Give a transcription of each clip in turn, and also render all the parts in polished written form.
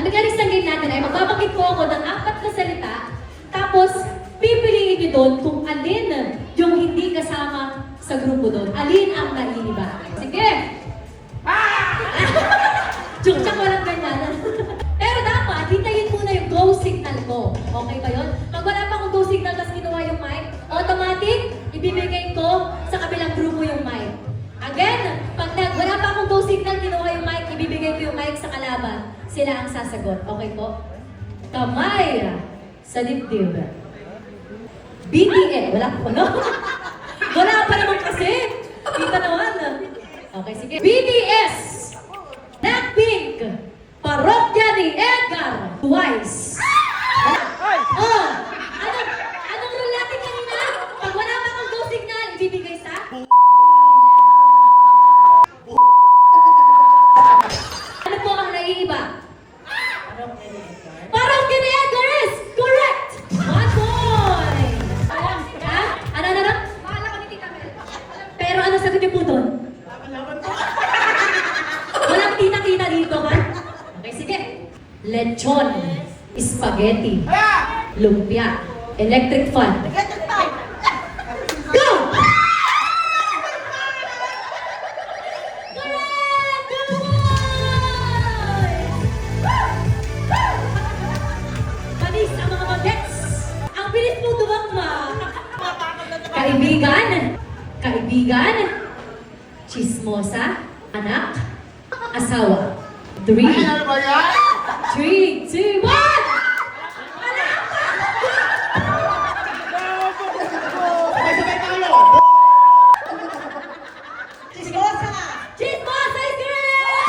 Ang mechanics ng game natin ay magbabanggit po ako ng 4 na salita, tapos pipiliin niyo doon kung alin yung hindi kasama sa grupo doon. Alin ang naiiba. Sige! Joke-joke, walang ganyan. Pero dapat, hintayin muna yung go signal ko. Okay ba yun? Pag wala pa akong go signal, tapos kinuha yung mic, automatic, ibibigay ko sa kabilang grupo yung mic. Again, pag wala pa akong go signal, kinuha yung mic, ibibigay ko yung mic sa kalaban. Sila ang sasagot. Okay po? Kamay sa dibdib. BTS. Wala po, no? Wala pa naman kasi. Kita naman. Okay, sige. BTS. Blackpink. Parokya ni Edgar. Twice. Oh, anong rule natin kanina? Pag wala pa akong go signal, ibibigay sa? Ano po ang naiiba? Parokya ni Edgar is correct! 1 point! Ha? Ano? Mahala ko ni Tita Mel. Pero ano sagot niyo po doon? Walang kita-kita dito, ha? Okay, sige. Lechon, spaghetti, lumpia, electric fan. Go! Correct! Good boy! Panis ang mga bagets. Ang bilis mo tumakma. Kaibigan, chismosa, anak, asawa. 3, 2, 1! Chismosa nga! Chismosa is correct!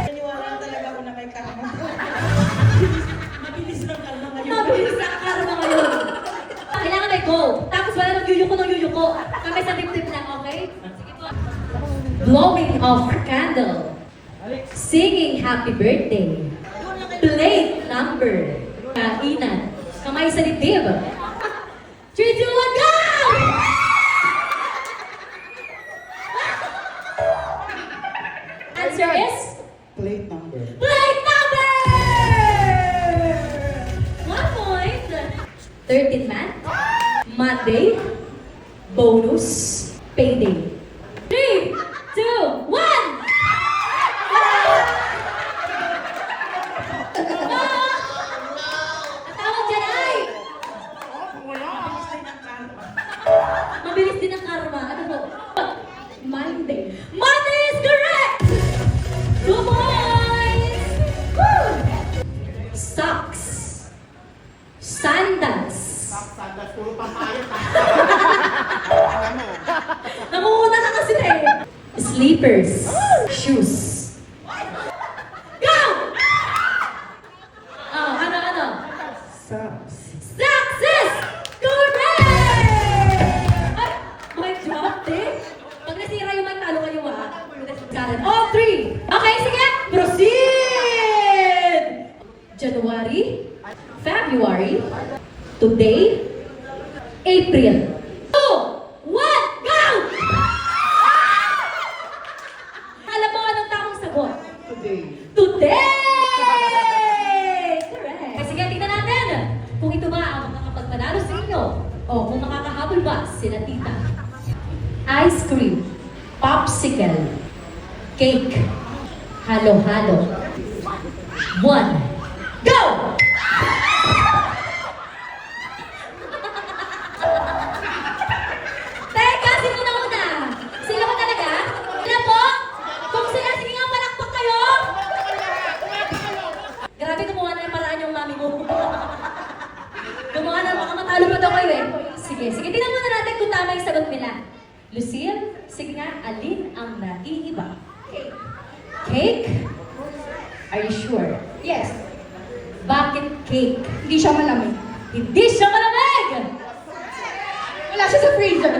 Naniwala talaga ako na kay Karma. Mabilis lang kalma ngayon. Mabilis na ang karma ngayon. Kailangan may go. Tapos wala nang yuyuko. Kami sa tip-tip lang, okay? Sige po. Blowing of candle. Singing happy birthday. Plate number. Kainan. Kamay sa dibdib. 3, 2, 1, go! Answer is? Plate number. Plate number! 1 point. 13 man. Monday. Bonus. Payday. 3, 2, 1! Natawag dyan ay! Mabilis din ang karma. Ano po? Monday. Monday is correct! 2 points! Woo! Socks. Sandals. Sandas, puro papayat. Namumuna ka kasi na eh. Sleepers. Shoes. Go! Oh, ano? Socks. Socks is correct! Ay, may drop eh. Pag nasira yung mic, talo kayo ha. All 3. Okay, sige. Proceed! January. February. Today. April. 2, 1, go! Alam mo anong tamang sagot? Today. Today! Correct. Kasi sige, tingnan natin kung ito ba ang makakapagpanalo sa inyo o kung makakahabol ba sila tita. Ice cream, popsicle, cake, halo-halo. 1, go! Teka, sino na una? Sila ba talaga? Sila po? Kung sila, sige nga, palakpak kayo! Grabe, gumawa na ng paraan yung mami mo. Gumawa na, baka matalo pa daw kayo eh. Sige, tingnan muna natin kung tama yung sagot nila. Lucille, sige nga, alin ang naiiba? Cake? Are you sure? Yes. Bakit cake? Hindi siya malamig. Hindi siya malamig! Wala siya sa freezer.